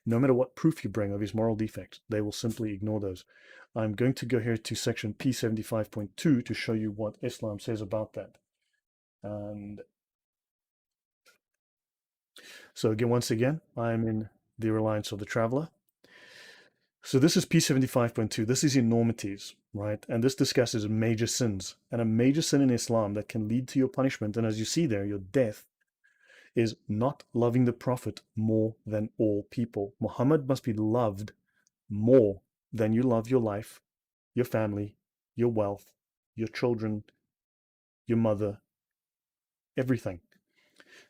no matter what proof you bring of his moral defects, they will simply ignore those. I'm going to go here to section P75.2 to show you what Islam says about that. And so again, once again, I'm in the reliance of the traveler. So this is P75.2. This is enormities, right? And this discusses major sins. And a major sin in Islam that can lead to your punishment, and as you see there, your death, is not loving the Prophet more than all people. Muhammad must be loved more than you love your life, your family, your wealth, your children, your mother, everything.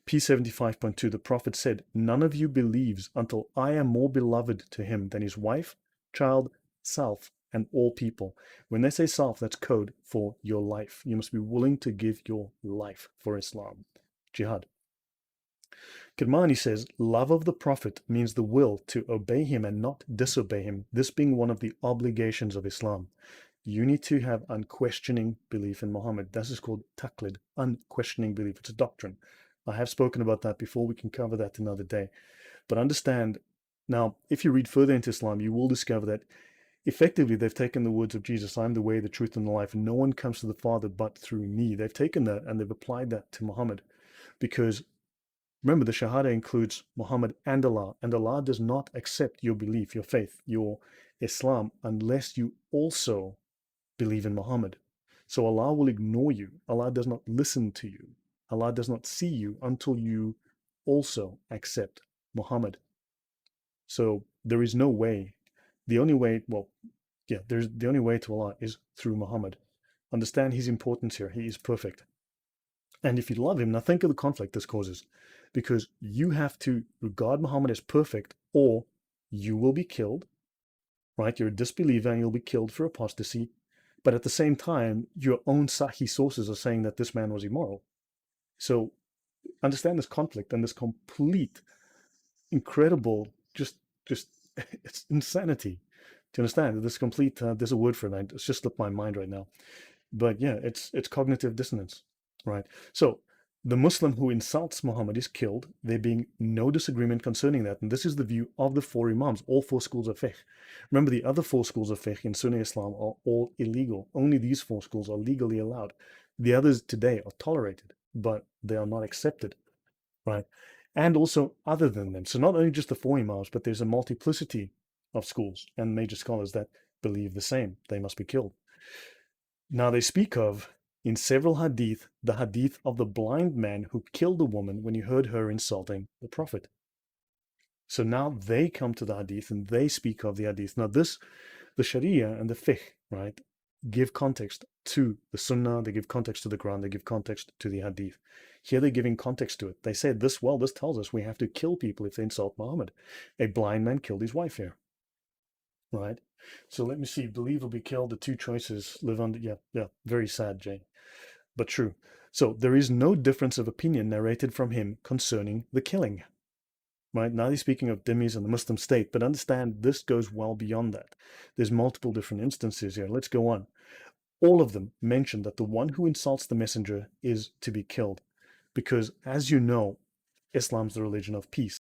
P75.2, the Prophet said, none of you believes until I am more beloved to him than his wife, child, self, and all people. When they say self, that's code for your life. You must be willing to give your life for Islam. Jihad. Kirmani says, love of the Prophet means the will to obey him and not disobey him, this being one of the obligations of Islam. You need to have unquestioning belief in Muhammad. This is called taqlid, unquestioning belief. It's a doctrine. I have spoken about that before. We can cover that another day. But understand, now, if you read further into Islam, you will discover that effectively they've taken the words of Jesus, I'm the way, the truth, and the life, and no one comes to the Father but through me. They've taken that and they've applied that to Muhammad, because remember, the Shahada includes Muhammad and Allah does not accept your belief, your faith, your Islam, unless you also believe in Muhammad. So Allah will ignore you. Allah does not listen to you. Allah does not see you until you also accept Muhammad. So there is no way. The only way, there's the only way to Allah is through Muhammad. Understand his importance here. He is perfect. And if you love him, now think of the conflict this causes, because you have to regard Muhammad as perfect or you will be killed, right? You're a disbeliever and you'll be killed for apostasy. But at the same time, your own Sahih sources are saying that this man was immoral. So understand this conflict and this complete, incredible, just it's insanity. Do you understand? This complete, there's a word for it. It's just slipped my mind right now. But yeah, it's cognitive dissonance, right? So the Muslim who insults Muhammad is killed. There being no disagreement concerning that. And this is the view of the four Imams, all four schools of fiqh. Remember, the other four schools of fiqh in Sunni Islam are all illegal. Only these four schools are legally allowed. The others today are tolerated, but they are not accepted, right? And also other than them. So not only just the four Imams, but there's a multiplicity of schools and major scholars that believe the same. They must be killed. Now they speak of, in several hadith, the hadith of the blind man who killed a woman when he heard her insulting the Prophet. So now they come to the hadith and they speak of the hadith. Now this, the Sharia and the fiqh, right, give context to the Sunnah, they give context to the Quran, they give context to the hadith. Here they're giving context to it. They say this tells us we have to kill people if they insult Muhammad. A blind man killed his wife here, right? So let me see, believe will be killed, the two choices live under, yeah, very sad, Jane, but true. So there is no difference of opinion narrated from him concerning the killing, right? Now he's speaking of dhimmis and the Muslim state, but understand this goes well beyond that. There's multiple different instances here. Let's go on. All of them mention that the one who insults the messenger is to be killed, because as you know, Islam's the religion of peace.